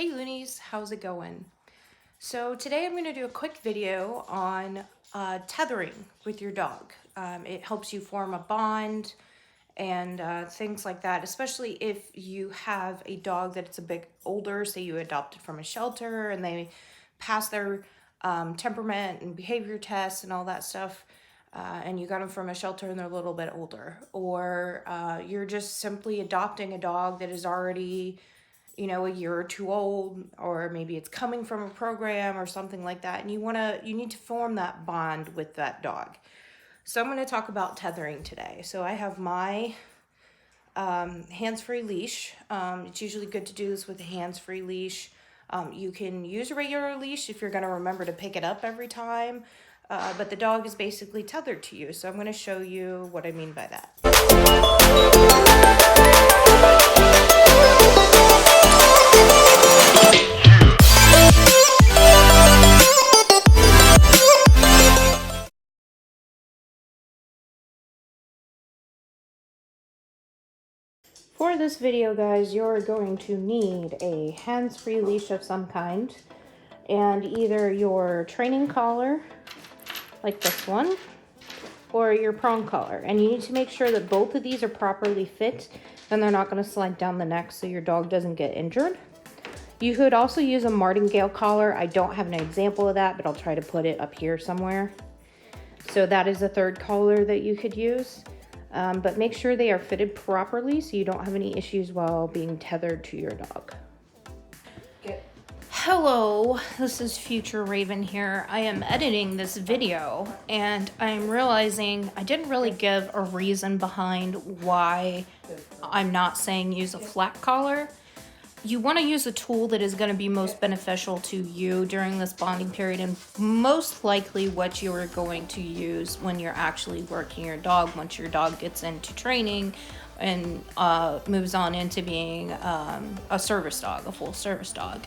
Hey loonies, how's it going? So today I'm going to do a quick video on tethering with your dog. It helps you form a bond and things like that, especially if you have a dog that's a bit older, say you adopted from a shelter and they pass their temperament and behavior tests and all that stuff. And you got them from a shelter and they're a little bit older, or you're just simply adopting a dog that is already a year or two old, or maybe it's coming from a program or something like that, and you need to form that bond with that dog. So I'm going to talk about tethering today. So I have my hands-free leash. It's usually good to do this with a hands-free leash. You can use a regular leash if you're going to remember to pick it up every time, but the dog is basically tethered to you. So I'm going to show you what I mean by that. For this video, guys, you're going to need a hands-free leash of some kind, and either your training collar, like this one, or your prong collar. And you need to make sure that both of these are properly fit and they're not going to slide down the neck so your dog doesn't get injured. You could also use a martingale collar. I don't have an example of that, but I'll try to put it up here somewhere. So that is a third collar that you could use. But make sure they are fitted properly so you don't have any issues while being tethered to your dog. Hello, this is Future Raven here. I am editing this video and I'm realizing I didn't really give a reason behind why I'm not saying use a flat collar. You want to use a tool that is going to be most beneficial to you during this bonding period, and most likely what you are going to use when you're actually working your dog once your dog gets into training and moves on into being a service dog, a full service dog.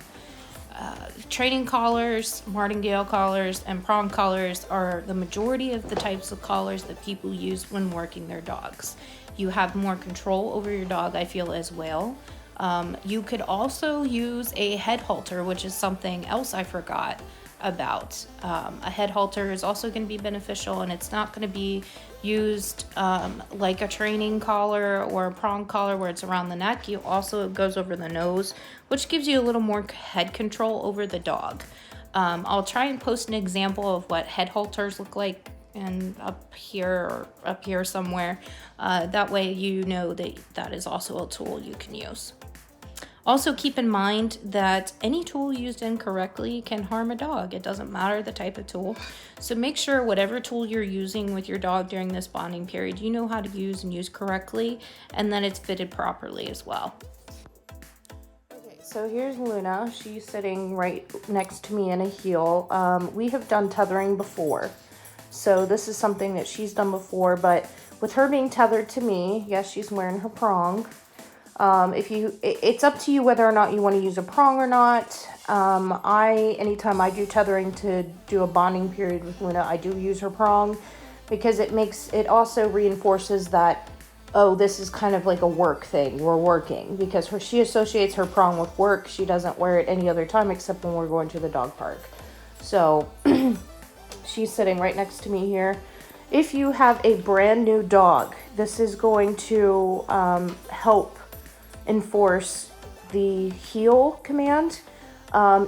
Training collars, martingale collars, and prong collars are the majority of the types of collars that people use when working their dogs. You have more control over your dog, I feel, as well. You could also use a head halter, which is something else I forgot about. A head halter is also going to be beneficial, and it's not going to be used like a training collar or a prong collar where it's around the neck. It goes over the nose, which gives you a little more head control over the dog. I'll try and post an example of what head halters look like and up here somewhere. That way you know that is also a tool you can use. Also keep in mind that any tool used incorrectly can harm a dog. It doesn't matter the type of tool. So make sure whatever tool you're using with your dog during this bonding period, you know how to use and use correctly, and that it's fitted properly as well. Okay, so here's Luna. She's sitting right next to me in a heel. We have done tethering before. So this is something that she's done before, but with her being tethered to me, yes, she's wearing her prong. It's up to you whether or not you want to use a prong or not. Anytime I do tethering to do a bonding period with Luna, I do use her prong because it also reinforces that, oh, this is kind of like a work thing. We're working, because she associates her prong with work. She doesn't wear it any other time except when we're going to the dog park. So she's sitting right next to me here. If you have a brand new dog, this is going to help enforce the heel command.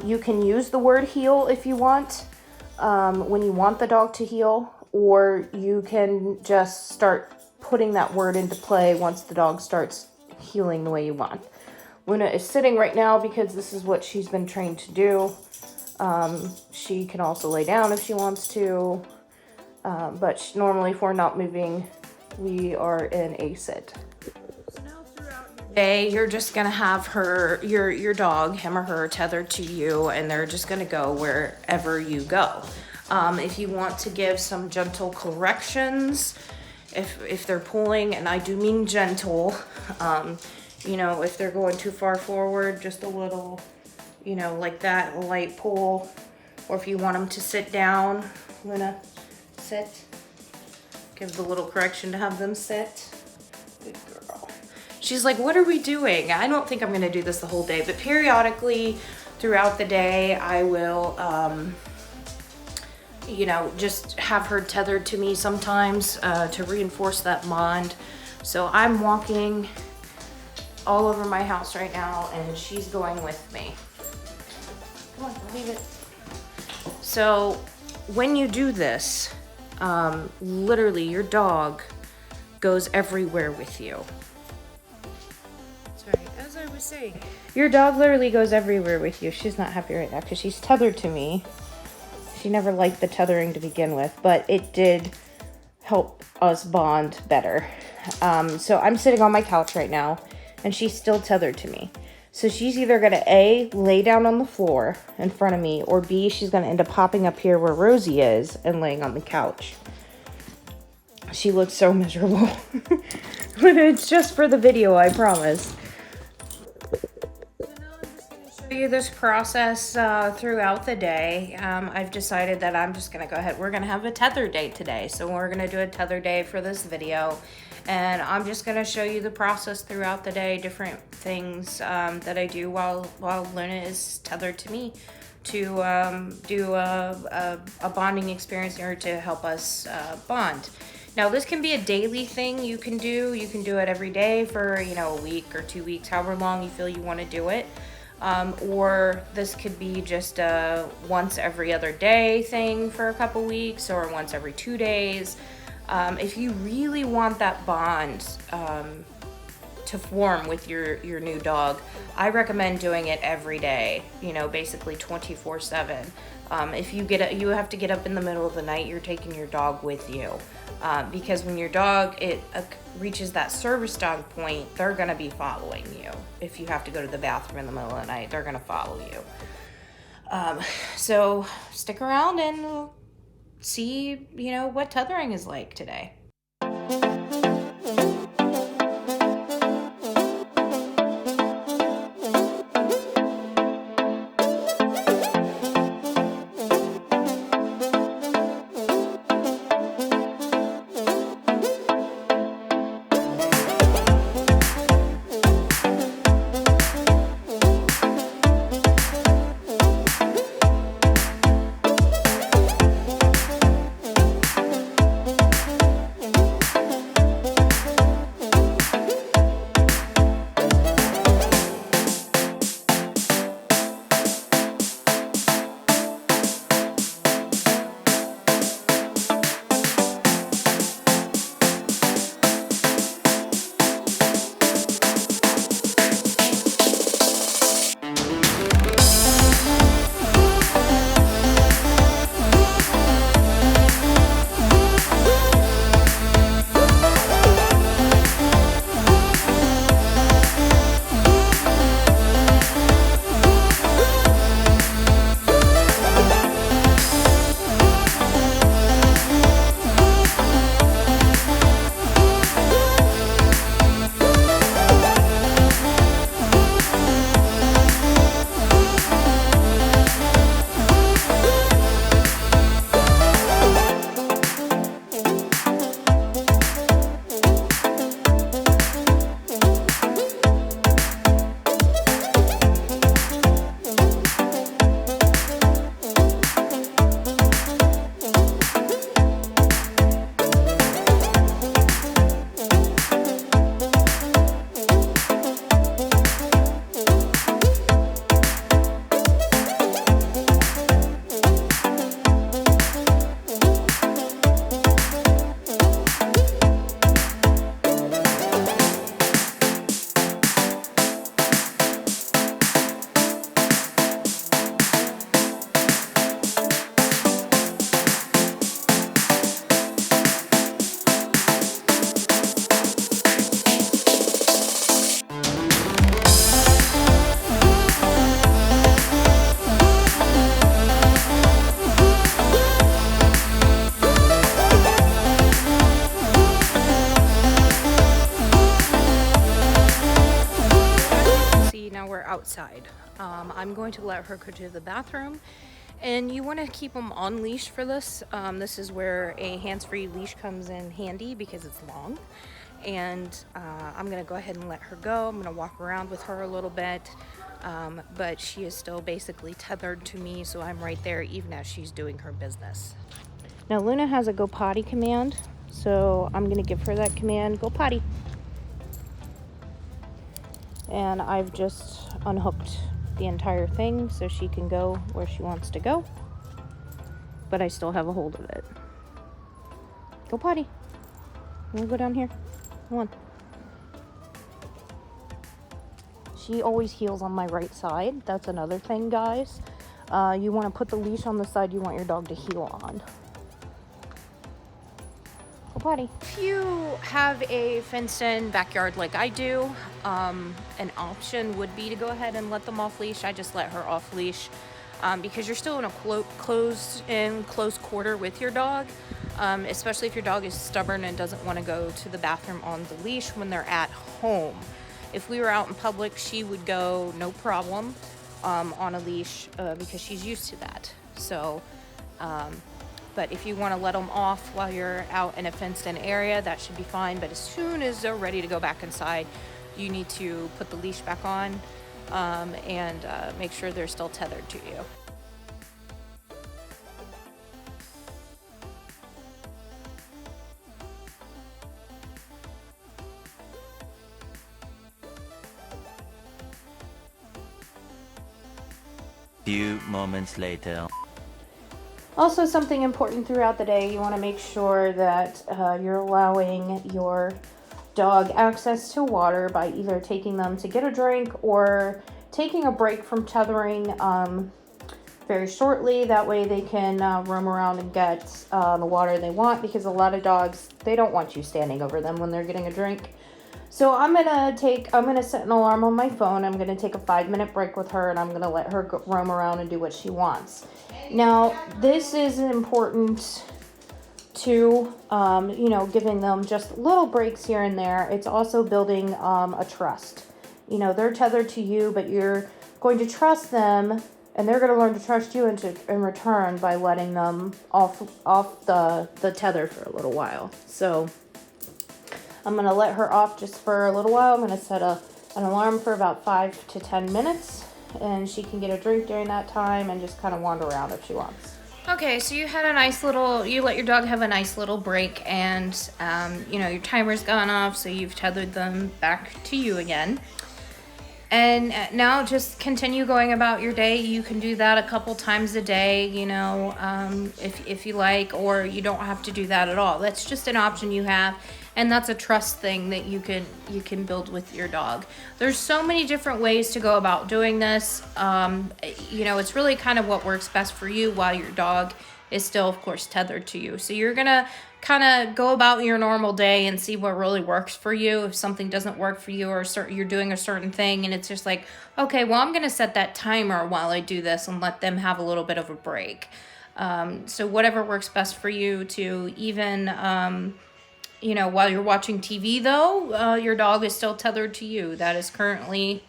You can use the word heel if you want, when you want the dog to heel, or you can just start putting that word into play once the dog starts heeling the way you want. Luna is sitting right now because this is what she's been trained to do. She can also lay down if she wants to, but normally if we're not moving, we are in a sit. Day, you're just gonna have your dog, him or her, tethered to you, and they're just gonna go wherever you go. If you want to give some gentle corrections, if they're pulling, and I do mean gentle, if they're going too far forward, just a little, like that, a light pull. Or if you want them to sit down, Luna, sit. Give the little correction to have them sit. Good girl. She's like, what are we doing? I don't think I'm gonna do this the whole day, but periodically throughout the day, I will, you know, just have her tethered to me sometimes to reinforce that bond. So I'm walking all over my house right now and she's going with me. Come on, leave it. So when you do this, literally your dog goes everywhere with you. Sorry, as I was saying, your dog literally goes everywhere with you. She's not happy right now because she's tethered to me. She never liked the tethering to begin with, but it did help us bond better. So I'm sitting on my couch right now and she's still tethered to me. So she's either gonna A, lay down on the floor in front of me, or B, she's gonna end up popping up here where Rosie is and laying on the couch. She looks so miserable. But it's just for the video, I promise. Show you this process throughout the day. I've decided that I'm just gonna go ahead. We're gonna have a tether day today. So we're gonna do a tether day for this video. And I'm just gonna show you the process throughout the day, different things that I do while Luna is tethered to me to do a bonding experience in order to help us bond. Now this can be a daily thing you can do. You can do it every day for, you know, a week or 2 weeks, however long you feel you wanna do it. Or this could be just a once every other day thing for a couple weeks or once every 2 days. If you really want that bond to form with your new dog, I recommend doing it every day, you know, basically 24/7. If you have to get up in the middle of the night, you're taking your dog with you. Because when your dog reaches that service dog point, they're gonna be following you. If you have to go to the bathroom in the middle of the night, they're gonna follow you. So stick around and see, you know, what tethering is like today. Outside. I'm going to let her go to the bathroom, and you want to keep them on leash for this. This is where a hands-free leash comes in handy because it's long, and I'm gonna go ahead and let her go. I'm gonna walk around with her a little bit, but she is still basically tethered to me, so I'm right there even as she's doing her business. Now Luna has a go potty command, so I'm gonna give her that command, go potty. And I've just unhooked the entire thing so she can go where she wants to go, but I still have a hold of it. Go potty. I'm gonna go down here. Come on. She always heels on my right side. That's another thing, guys. You want to put the leash on the side you want your dog to heel on. Go potty. If you have a fenced-in backyard like I do, an option would be to go ahead and let them off leash. I just let her off leash because you're still in a close quarter with your dog, especially if your dog is stubborn and doesn't want to go to the bathroom on the leash when they're at home. If we were out in public, she would go no problem on a leash because she's used to that. So, but if you want to let them off while you're out in a fenced-in area, that should be fine. But as soon as they're ready to go back inside, you need to put the leash back on and make sure they're still tethered to you. Few moments later. Also, something important throughout the day, you want to make sure that you're allowing your dog access to water by either taking them to get a drink or taking a break from tethering very shortly. That way they can roam around and get the water they want, because a lot of dogs, they don't want you standing over them when they're getting a drink. So I'm gonna set an alarm on my phone. I'm gonna take a 5-minute break with her, and I'm gonna let her roam around and do what she wants. Now, this is important to, giving them just little breaks here and there. It's also building a trust. You know, they're tethered to you, but you're going to trust them, and they're going to learn to trust you in return by letting them off the tether for a little while. So I'm going to let her off just for a little while. I'm going to set an alarm for about 5 to 10 minutes, and she can get a drink during that time and just kind of wander around if she wants. Okay, so you let your dog have a nice little break, and your timer's gone off, so you've tethered them back to you again. And now just continue going about your day. You can do that a couple times a day, if you like, or you don't have to do that at all. That's just an option you have, and that's a trust thing that you can build with your dog. There's so many different ways to go about doing this. It's really kind of what works best for you while your dog is still, of course, tethered to you. So you're gonna kind of go about your normal day and see what really works for you. If something doesn't work for you, or you're doing a certain thing and it's just like, okay, well, I'm gonna set that timer while I do this and let them have a little bit of a break. So whatever works best for you. To even while you're watching TV, though, your dog is still tethered to you. That is currently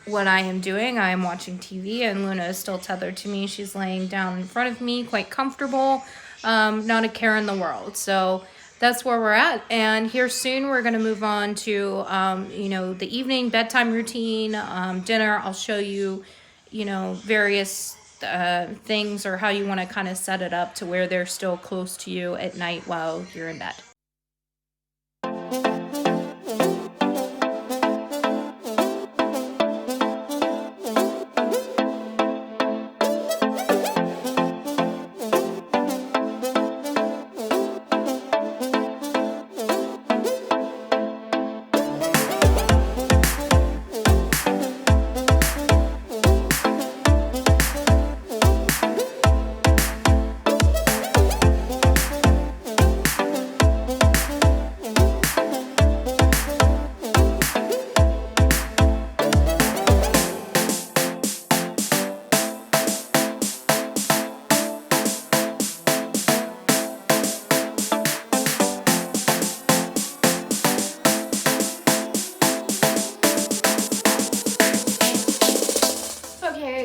what I am doing. I am watching TV, and Luna is still tethered to me. She's laying down in front of me, quite comfortable, not a care in the world. So that's where we're at. And here soon, we're going to move on to, the evening bedtime routine, dinner. I'll show you, various things, or how you want to kind of set it up to where they're still close to you at night while you're in bed.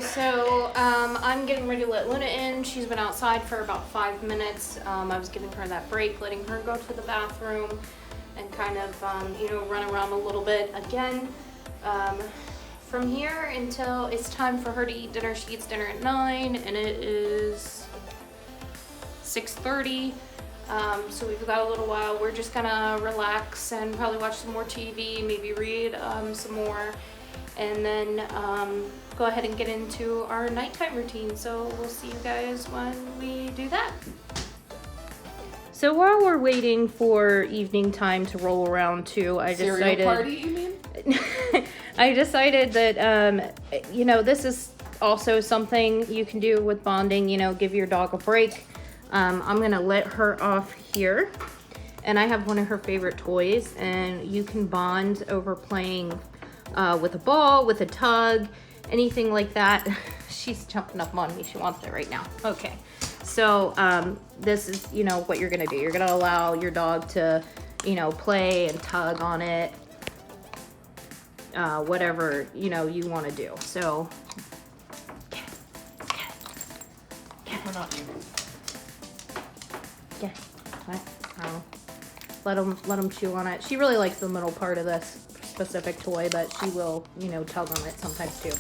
so I'm getting ready to let Luna in. She's been outside for about 5 minutes. I was giving her that break, letting her go to the bathroom and kind of, run around a little bit. Again, from here until it's time for her to eat dinner. She eats dinner at 9 and it is 6:30. So we've got a little while. We're just gonna relax and probably watch some more TV, maybe read some more, and then go ahead and get into our nighttime routine. So we'll see you guys when we do that. So while we're waiting for evening time to roll around too, I decided... Cereal party, you mean? I decided that, this is also something you can do with bonding, give your dog a break. I'm gonna let her off here, and I have one of her favorite toys, and you can bond over playing with a ball, with a tug, anything like that. She's jumping up on me. She wants it right now. Okay. So this is, what you're gonna do. You're gonna allow your dog to, play and tug on it, whatever, you wanna do. So, We're not even. yeah, what? Oh. Let him chew on it. She really likes the middle part of this specific toy, but she will, tug on it sometimes too.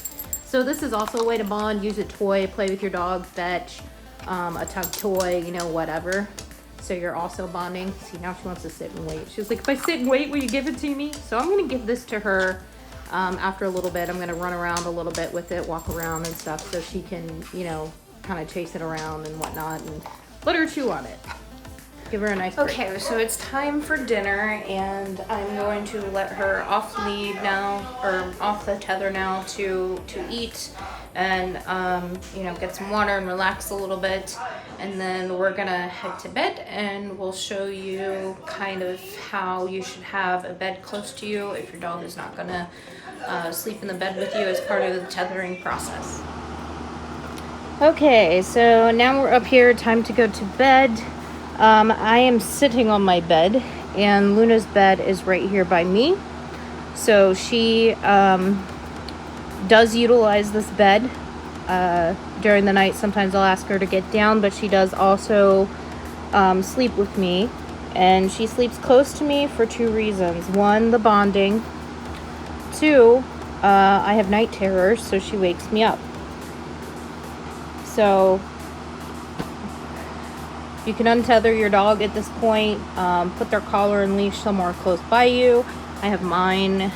So this is also a way to bond. Use a toy, play with your dog, fetch, a tug toy, whatever. So you're also bonding. See, now she wants to sit and wait. She's like, if I sit and wait, will you give it to me? So I'm gonna give this to her after a little bit. I'm gonna run around a little bit with it, walk around and stuff, so she can, kind of chase it around and whatnot, and let her chew on it. Give her a nice break. Okay, so it's time for dinner, and I'm going to let her off lead now, or off the tether now to eat, and get some water and relax a little bit, and then we're gonna head to bed, and we'll show you kind of how you should have a bed close to you if your dog is not gonna sleep in the bed with you as part of the tethering process. Okay, so now we're up here, time to go to bed. I am sitting on my bed, and Luna's bed is right here by me. So she does utilize this bed during the night. Sometimes I'll ask her to get down, but she does also sleep with me. And she sleeps close to me for 2 reasons. 1, the bonding. 2, I have night terrors, so she wakes me up. So you can untether your dog at this point, put their collar and leash somewhere close by you. I have mine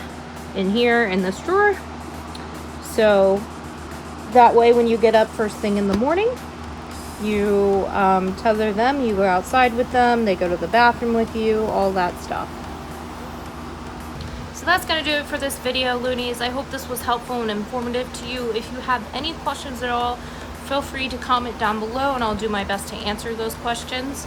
in here in this drawer. So that way when you get up first thing in the morning, you tether them, you go outside with them, they go to the bathroom with you, all that stuff. So that's going to do it for this video, loonies. I hope this was helpful and informative to you. If you have any questions at all, feel free to comment down below and I'll do my best to answer those questions.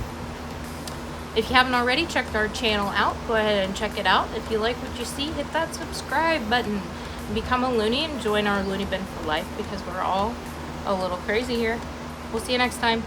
If you haven't already checked our channel out, go ahead and check it out. If you like what you see, hit that subscribe button and become a loony and join our loony bin for life, because we're all a little crazy here. We'll see you next time.